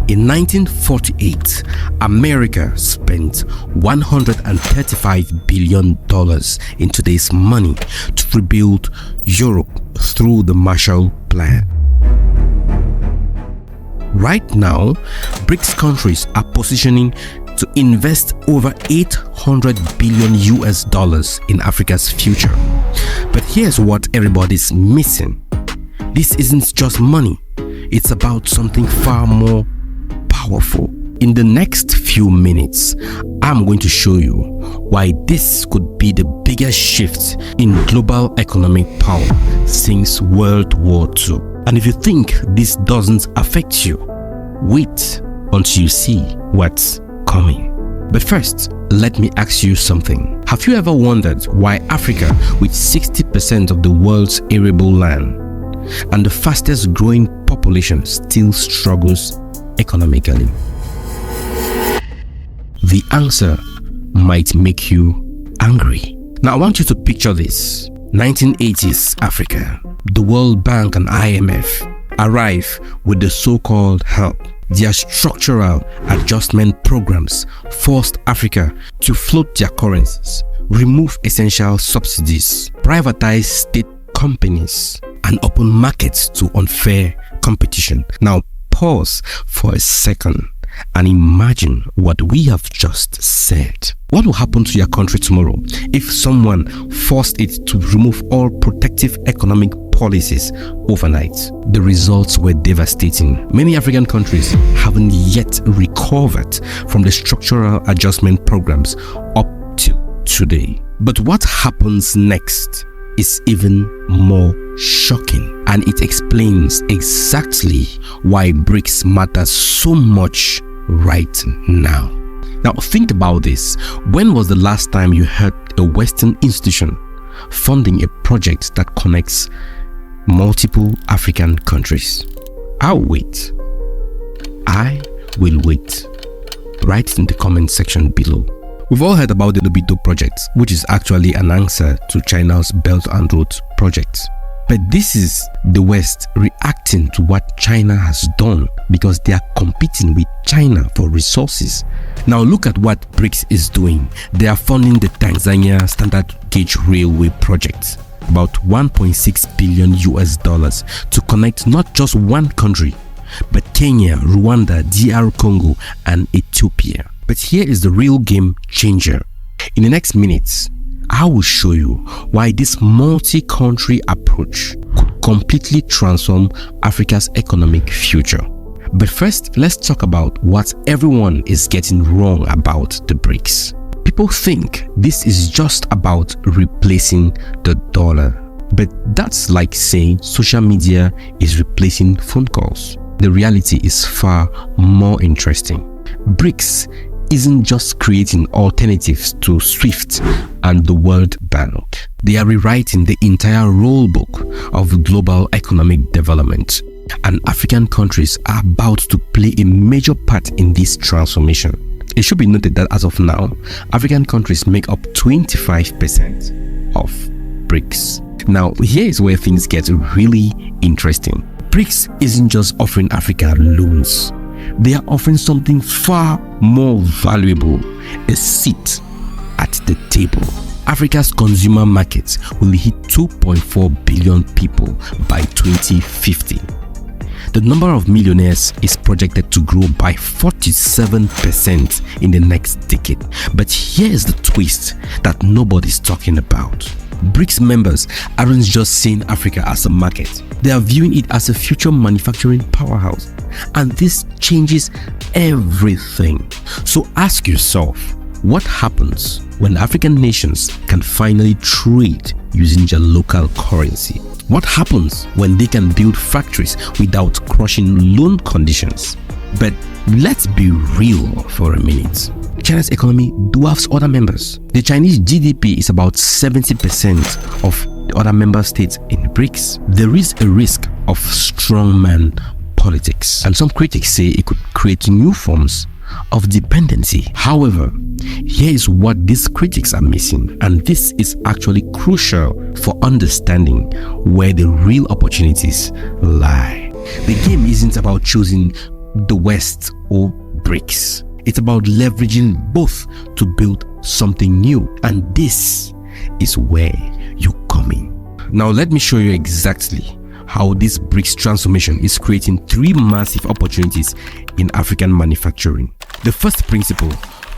In 1948, America spent $135 billion in today's money to rebuild Europe through the Marshall Plan. Right now, BRICS countries are positioning to invest over $800 billion in Africa's future. But here's what everybody's missing. This isn't just money. It's about something far more powerful. In the next few minutes, I'm going to show you why this could be the biggest shift in global economic power since World War II. And if you think this doesn't affect you, wait until you see what's coming. But first, let me ask you something. Have you ever wondered why Africa, with 60% of the world's arable land and the fastest growing population, still struggles economically? The answer might make you angry. Now I want you to picture this. 1980s Africa. The World Bank and IMF arrive with the so-called help. Their structural adjustment programs forced Africa to float their currencies, remove essential subsidies, privatize state companies, and open markets to unfair competition. Now pause for a second and imagine what we have just said. What will happen to your country tomorrow if someone forced it to remove all protective economic policies overnight? The results were devastating. Many African countries haven't yet recovered from the structural adjustment programs up to today. But what happens next is even more shocking, and it explains exactly why BRICS matters so much right now. Now think about this. When was the last time you heard a Western institution funding a project that connects multiple African countries? I'll wait. I will wait. Write in the comment section below. We've all heard about the Lobito project, which is actually an answer to China's Belt and Road project. But this is the West reacting to what China has done because they are competing with China for resources. Now look at what BRICS is doing. They are funding the Tanzania Standard Gauge Railway project, about $1.6 billion to connect not just one country, but Kenya, Rwanda, DR Congo, and Ethiopia. But here is the real game changer. In the next minutes, I will show you why this multi-country approach could completely transform Africa's economic future. But first, let's talk about what everyone is getting wrong about the BRICS. People think this is just about replacing the dollar. But that's like saying social media is replacing phone calls. The reality is far more interesting. BRICS isn't just creating alternatives to SWIFT and the World Bank. They are rewriting the entire rule book of global economic development. And African countries are about to play a major part in this transformation. It should be noted that as of now, African countries make up 25% of BRICS. Now, here is where things get really interesting. BRICS isn't just offering Africa loans. They are offering something far more valuable, a seat at the table. Africa's consumer market will hit 2.4 billion people by 2050. The number of millionaires is projected to grow by 47% in the next decade. But here's the twist that nobody's talking about. BRICS members aren't just seeing Africa as a market. They are viewing it as a future manufacturing powerhouse. And this changes everything. So ask yourself, what happens when African nations can finally trade using their local currency? What happens when they can build factories without crushing loan conditions? But let's be real for a minute. China's economy dwarfs other members. The Chinese GDP is about 70% of the other member states in BRICS. There is a risk of strongman politics, and some critics say it could create new forms of dependency. However, here is what these critics are missing, and this is actually crucial for understanding where the real opportunities lie. The game isn't about choosing the West or BRICS. It's about leveraging both to build something new, and this is where you come in. Now let me show you exactly how this BRICS transformation is creating three massive opportunities in African manufacturing. The first principle: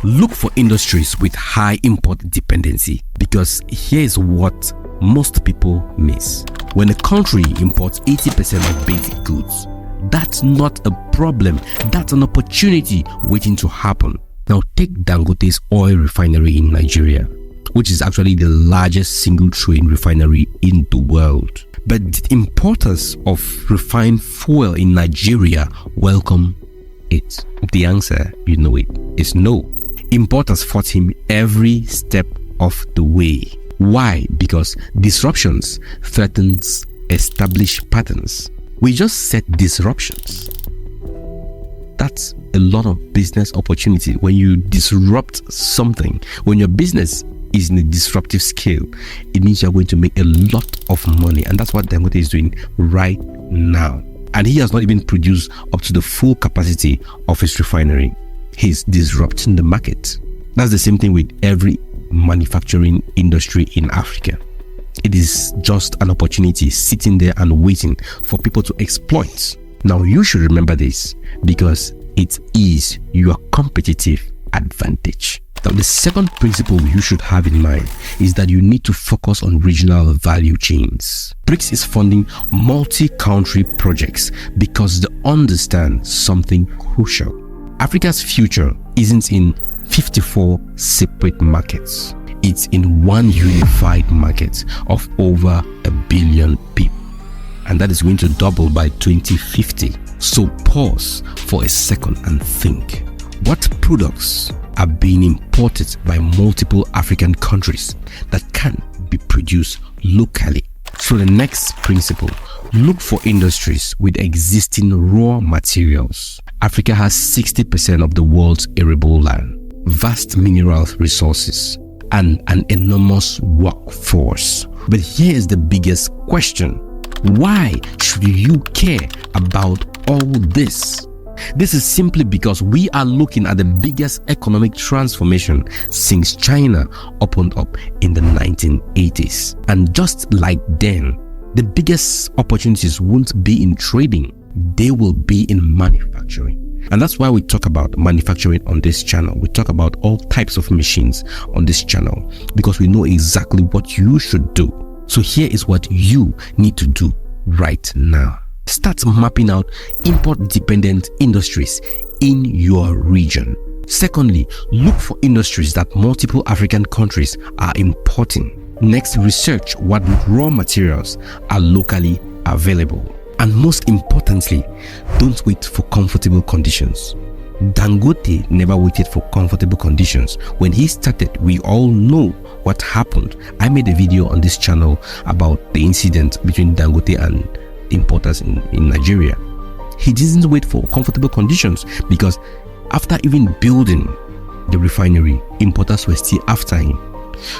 look for industries with high import dependency, because here's what most people miss. When a country imports 80% of basic goods, that's not a problem, that's an opportunity waiting to happen. Now take Dangote's oil refinery in Nigeria, which is actually the largest single train refinery in the world. But the importers of refined fuel in Nigeria welcome it? The answer, you know it, is no. Importers fought him every step of the way. Why? Because disruptions threatens established patterns. We just set disruptions. That's a lot of business opportunity. When you disrupt something, when your business is in a disruptive scale, it means you're going to make a lot of money, and that's what Dangote is doing right now. And he has not even produced up to the full capacity of his refinery. He's disrupting the market. That's the same thing with every manufacturing industry in Africa. It is just an opportunity sitting there and waiting for people to exploit. Now you should remember this, because it is your competitive advantage. Now the second principle you should have in mind is that you need to focus on regional value chains. BRICS is funding multi-country projects because they understand something crucial. Africa's future isn't in 54 separate markets. It's in one unified market of over 1 billion people. And that is going to double by 2050. So pause for a second and think. What products are being imported by multiple African countries that can be produced locally? So the next principle: look for industries with existing raw materials. Africa has 60% of the world's arable land, vast mineral resources, and an enormous workforce. But here's the biggest question: why should you care about all this? This is simply because we are looking at the biggest economic transformation since China opened up in the 1980s. And just like then, the biggest opportunities won't be in trading, they will be in manufacturing. And that's why we talk about manufacturing on this channel. We talk about all types of machines on this channel, because we know exactly what you should do. So here is what you need to do right now. Start mapping out import-dependent industries in your region. Secondly, look for industries that multiple African countries are importing. Next, research what raw materials are locally available. And most importantly, don't wait for comfortable conditions. Dangote never waited for comfortable conditions. When he started, we all know what happened. I made a video on this channel about the incident between Dangote and importers in Nigeria. He didn't wait for comfortable conditions, because after even building the refinery, importers were still after him.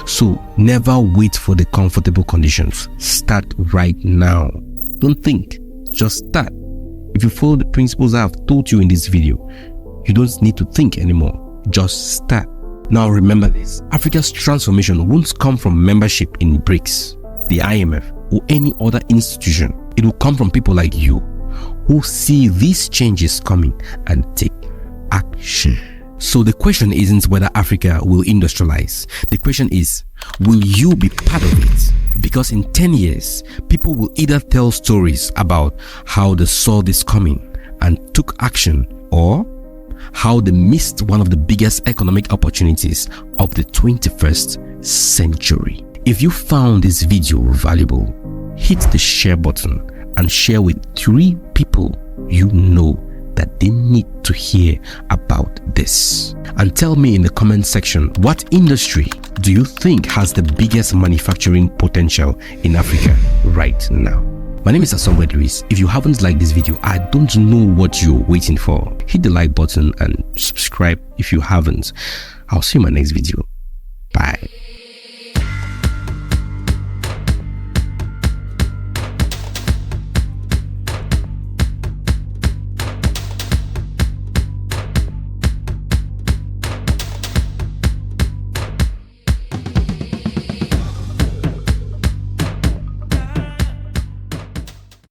So never wait for the comfortable conditions. Start right now. Don't think, just start. If you follow the principles I have told you in this video, you don't need to think anymore. Just start. Now remember this: Africa's transformation won't come from membership in BRICS, the IMF, or any other institution. It will come from people like you who see these changes coming and take action. So the question isn't whether Africa will industrialize. The question is, will you be part of it? Because in 10 years, people will either tell stories about how they saw this coming and took action, or how they missed one of the biggest economic opportunities of the 21st century. If you found this video valuable, hit the share button and share with 3 people you know that they need to hear about this. And tell me in the comment section, what industry do you think has the biggest manufacturing potential in Africa right now? My name is Actionable. If you haven't liked this video, I don't know what you're waiting for. Hit the like button and subscribe if you haven't. I'll see you in my next video. Bye.